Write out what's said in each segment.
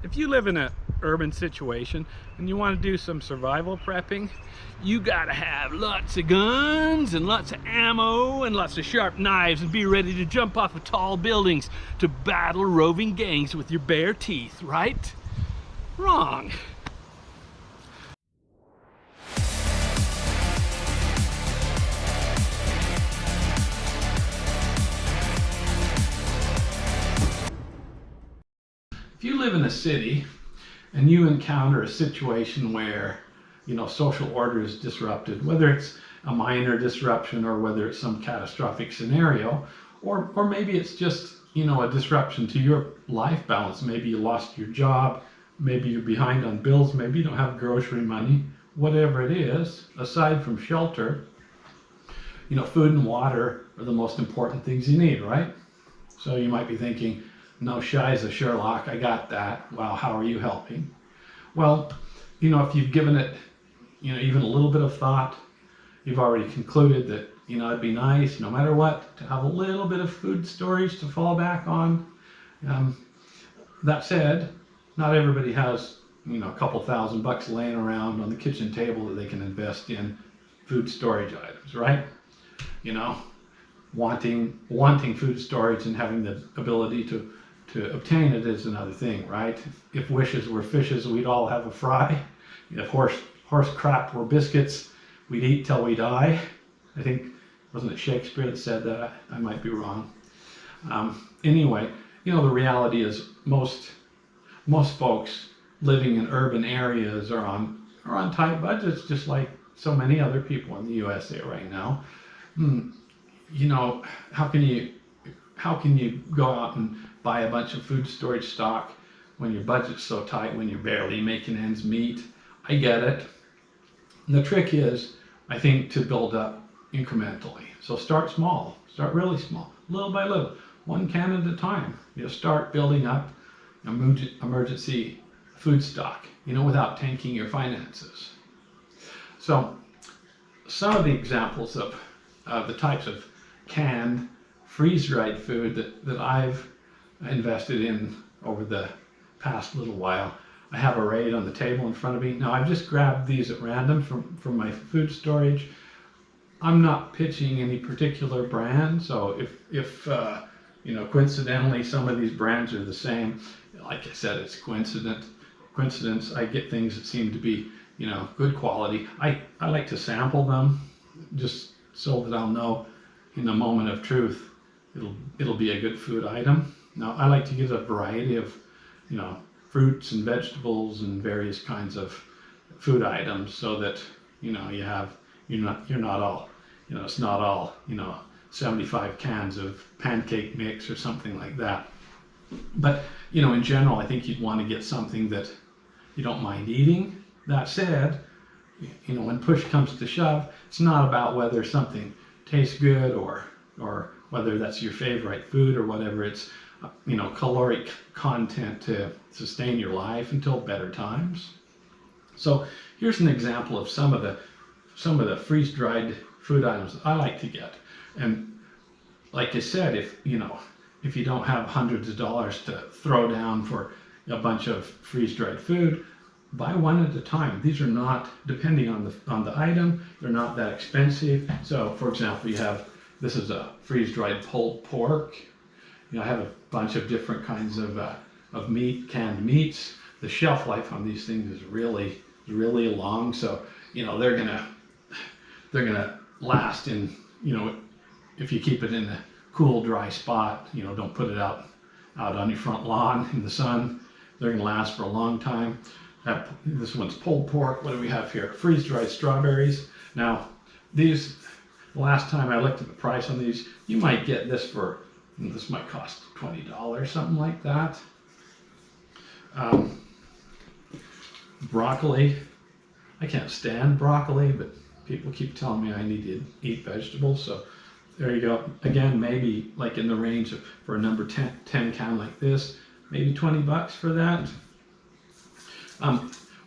If you live in an urban situation and you want to do some survival prepping, you gotta have lots of guns and lots of ammo and lots of sharp knives and be ready to jump off of tall buildings to battle roving gangs with your bare teeth, right? Wrong. If you live in a city and you encounter a situation where, social order is disrupted, whether it's a minor disruption or whether it's some catastrophic scenario, or maybe it's just, a disruption to your life balance. Maybe you lost your job, maybe you're behind on bills, maybe you don't have grocery money, whatever it is, aside from shelter, food and water are the most important things you need, right? So you might be thinking, no shies of Sherlock, I got that. Wow, how are you helping? Well, if you've given it, even a little bit of thought, you've already concluded that, it'd be nice, no matter what, to have a little bit of food storage to fall back on. That said, not everybody has, a couple $1,000 laying around on the kitchen table that they can invest in food storage items, right? Wanting food storage and having the ability to obtain it is another thing, right? If wishes were fishes, we'd all have a fry. If horse crap were biscuits, we'd eat till we die. I think, wasn't it Shakespeare that said that? I might be wrong. Anyway, the reality is most folks living in urban areas are on tight budgets, just like so many other people in the USA right now. How can you go out and buy a bunch of food storage stock when your budget's so tight, when you're barely making ends meet? I get it. And the trick is, I think, to build up incrementally. So start small, start really small, little by little, one can at a time. Start building up emergency food stock, without tanking your finances. So some of the examples of the types of canned, freeze-dried food that I've invested in over the past little while. I have a raid on the table in front of me. Now I've just grabbed these at random from my food storage. I'm not pitching any particular brand, so if coincidentally some of these brands are the same, like I said, it's coincidence. I get things that seem to be, good quality. I like to sample them just so that I'll know in the moment of truth it'll be a good food item. Now I like to get a variety of fruits and vegetables and various kinds of food items so that you're not all it's not all 75 cans of pancake mix or something like that. But in general, I think you'd want to get something that you don't mind eating. That said, when push comes to shove, it's not about whether something tastes good or whether that's your favorite food or whatever. It's caloric content to sustain your life until better times. So here's an example of some of the freeze-dried food items I like to get. And like I said, if you don't have hundreds of dollars to throw down for a bunch of freeze-dried food, buy one at a time. These are not, depending on the item, they're not that expensive. So for example, this is a freeze-dried pulled pork. I have a bunch of different kinds of meat, canned meats. The shelf life on these things is really long. So they're gonna last in if you keep it in a cool, dry spot. Don't put it out on your front lawn in the sun. They're gonna last for a long time. This one's pulled pork. What do we have here? Freeze-dried strawberries. Now these, the last time I looked at the price on these, you might get this this might cost $20, something like that. Broccoli. I can't stand broccoli, but people keep telling me I need to eat vegetables, so there you go. Again, maybe like in the range of, for a number 10 can like this, maybe $20 for that.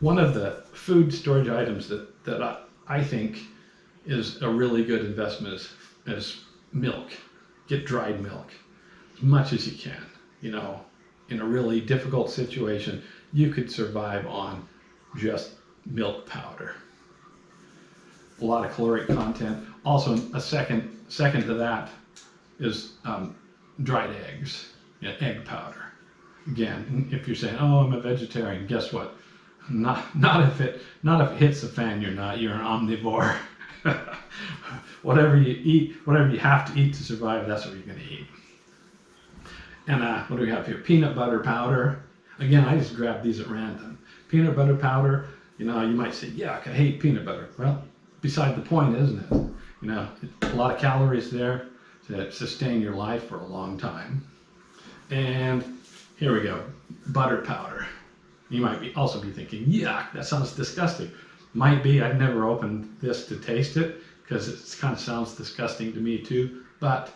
One of the food storage items that I think is a really good investment is milk. Get dried milk as much as you can. in a really difficult situation, you could survive on just milk powder. A lot of caloric content. Also, a second to that is dried eggs, egg powder. Again, if you're saying, "Oh, I'm a vegetarian," guess what? Not if it hits the fan. You're not. You're an omnivore. Whatever you eat, whatever you have to eat to survive, that's what you're going to eat. And what do we have here? Peanut butter powder. Again, I just grabbed these at random. Peanut butter powder. You might say, "Yuck, I hate peanut butter." Well, beside the point, isn't it? A lot of calories there to sustain your life for a long time. And here we go, butter powder. You might also be thinking, "Yuck, that sounds disgusting." Might be. I've never opened this to taste it because it kind of sounds disgusting to me too. But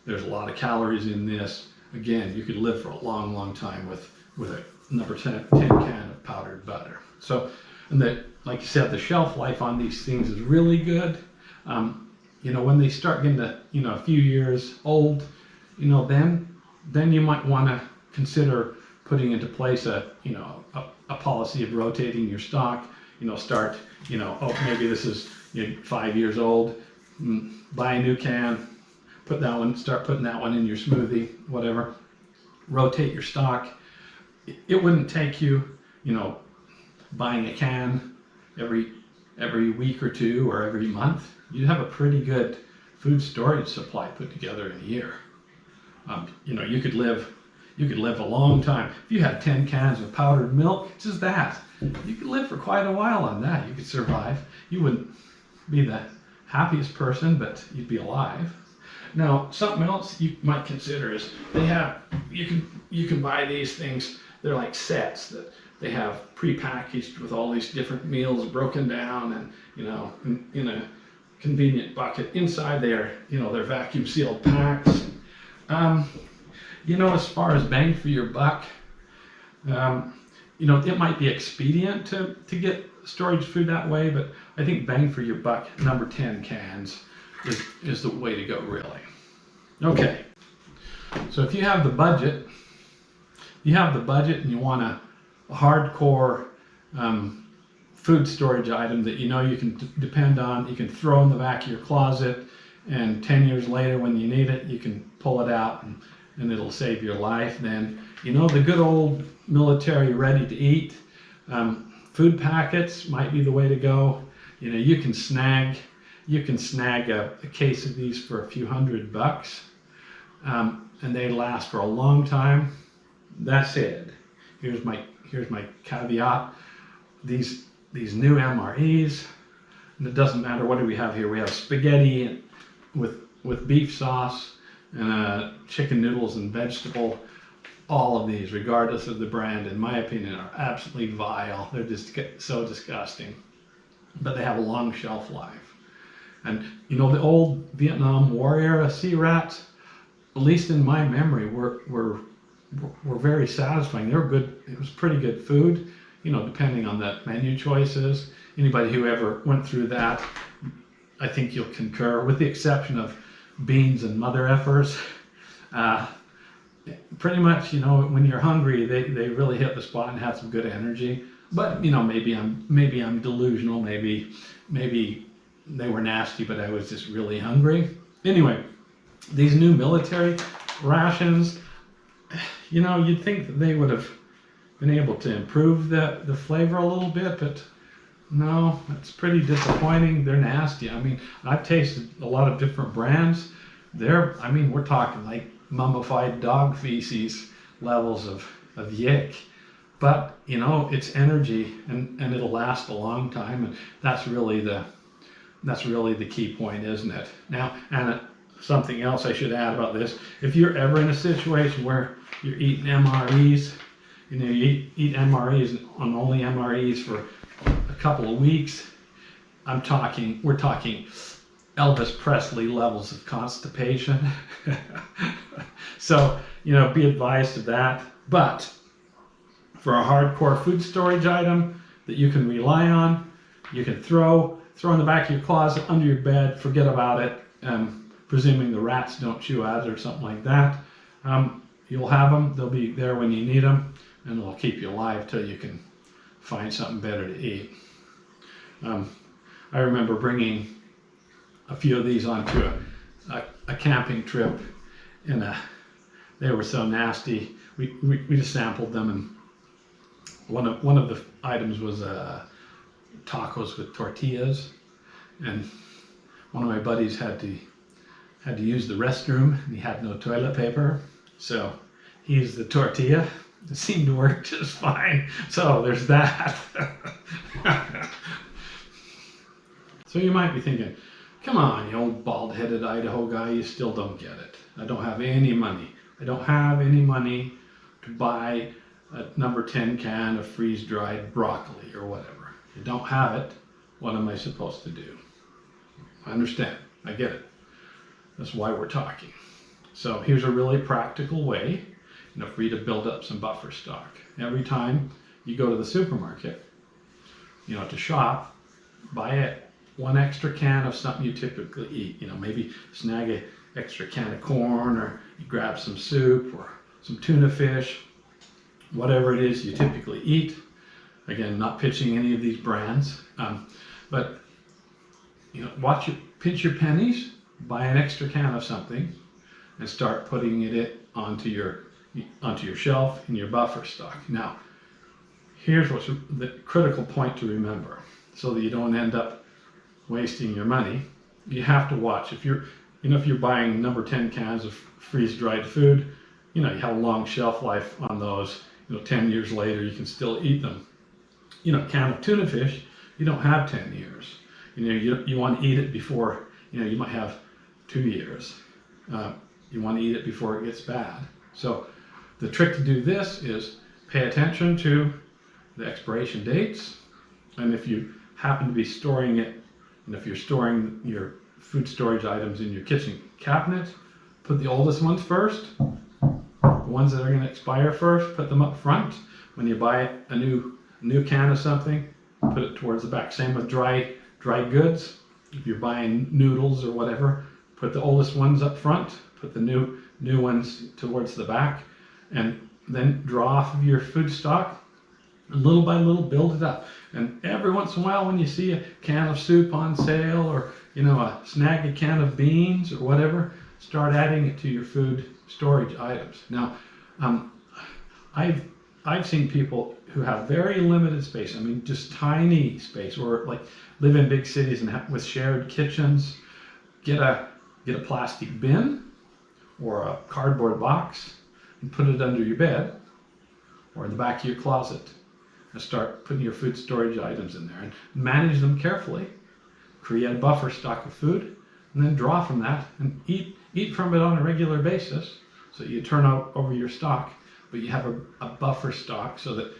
there's a lot of calories in this. Again, you could live for a long, long time with a number 10 can of powdered butter. So, and like you said, the shelf life on these things is really good. When they start getting to a few years old, then you might want to consider putting into place a policy of rotating your stock. Start, maybe this is 5 years old, buy a new can, start putting that one in your smoothie, whatever. Rotate your stock. It wouldn't take you, buying a can every week or two or every month. You'd have a pretty good food storage supply put together in a year. You could live a long time. If you had 10 cans of powdered milk, just that, you could live for quite a while on that. You could survive. You wouldn't be the happiest person, but you'd be alive. Now, something else you might consider is you can buy these things. They're like sets that they have prepackaged with all these different meals broken down and in a convenient bucket. Inside they're vacuum sealed packs. As far as bang for your buck, it might be expedient to get storage food that way, but I think bang for your buck, number 10 cans is the way to go, really. Okay, so if you have the budget, and you want a hardcore food storage item that you can depend on, you can throw in the back of your closet, and 10 years later when you need it, you can pull it out and it'll save your life. Then, the good old military ready to eat food packets might be the way to go. You can snag a case of these for a few $100, and they last for a long time. That said, here's my caveat. These new MREs, and it doesn't matter what do we have here. We have spaghetti with beef sauce and chicken noodles and vegetable. All of these, regardless of the brand, in my opinion, are absolutely vile. They're just so disgusting, but they have a long shelf life. And the old Vietnam War era sea rats, at least in my memory, were very satisfying. They were good. It was pretty good food, depending on the menu choices. Anybody who ever went through that, I think you'll concur, with the exception of beans and mother effers. Pretty much, when you're hungry, they really hit the spot and have some good energy. But maybe I'm delusional. Maybe they were nasty, but I was just really hungry. Anyway, these new military rations, you'd think that they would have been able to improve the flavor a little bit, but no, it's pretty disappointing. They're nasty. I've tasted a lot of different brands. We're talking like mummified dog feces levels of yick. But it's energy, and it'll last a long time, and that's really the key point, isn't it? Now, and something else I should add about this: if you're ever in a situation where you're eating MREs, you eat MREs on only MREs for a couple of weeks, we're talking Elvis Presley levels of constipation. So, be advised of that. But for a hardcore food storage item that you can rely on, you can throw in the back of your closet, under your bed, forget about it, presuming the rats don't chew at it or something like that. you'll have them. They'll be there when you need them, and they'll keep you alive till you can find something better to eat. I remember bringing a few of these onto a camping trip, and they were so nasty. We just sampled them, and one of the items was tacos with tortillas, and one of my buddies had to use the restroom, and he had no toilet paper, so he used the tortilla. It seemed to work just fine. So there's that. So you might be thinking, come on, you old bald-headed Idaho guy, you still don't get it. I don't have any money. I don't have any money to buy a number 10 can of freeze-dried broccoli or whatever. You don't have it. What am I supposed to do? I understand. I get it. That's why we're talking. So here's a really practical way, for you to build up some buffer stock. Every time you go to the supermarket, to shop, buy one extra can of something you typically eat. Maybe snag an extra can of corn, or you grab some soup or some tuna fish, whatever it is you typically eat. Again, not pitching any of these brands, but pinch your pennies, buy an extra can of something, and start putting it onto your shelf in your buffer stock. Now, here's what's the critical point to remember, so that you don't end up wasting your money. You have to watch. If you're buying number 10 cans of freeze-dried food, you have a long shelf life on those. 10 years later, you can still eat them. A can of tuna fish, you don't have 10 years. You want to eat it before, you might have 2 years. You want to eat it before it gets bad. So the trick to do this is pay attention to the expiration dates, and if you happen to be storing it, and if you're storing your food storage items in your kitchen cabinet, put the oldest ones first. The ones that are going to expire first, put them up front. When you buy a new can of something, put it towards the back. Same with dry goods. If you're buying noodles or whatever, put the oldest ones up front, put the new ones towards the back, and then draw off of your food stock, and little by little build it up. And every once in a while, when you see a can of soup on sale, or snag a can of beans or whatever, start adding it to your food storage items. Now, I've seen people who have very limited space. I mean, just tiny space, or like live in big cities and with shared kitchens. Get a plastic bin or a cardboard box and put it under your bed or in the back of your closet, and start putting your food storage items in there and manage them carefully. Create a buffer stock of food, and then draw from that and eat from it on a regular basis, so you turn over your stock, but you have a buffer stock, so that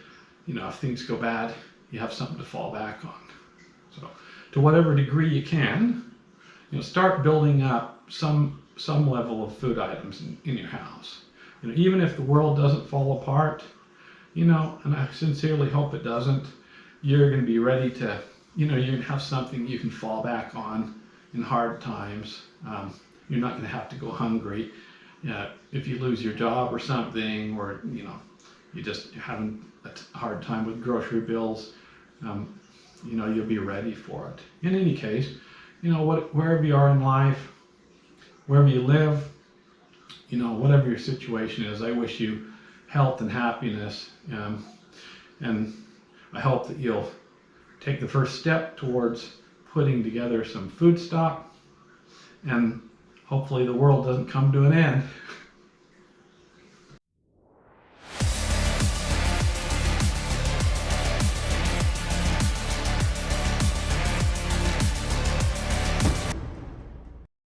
if things go bad, you have something to fall back on. So to whatever degree you can, start building up some level of food items in your house. Even if the world doesn't fall apart, and I sincerely hope it doesn't, you're going to be ready to, you're going to have something you can fall back on in hard times. You're not going to have to go hungry. If you lose your job or something, or you're having a hard time with grocery bills, you'll be ready for it. In any case, wherever you are in life, wherever you live, whatever your situation is, I wish you health and happiness, and I hope that you'll take the first step towards putting together some food stock, and hopefully the world doesn't come to an end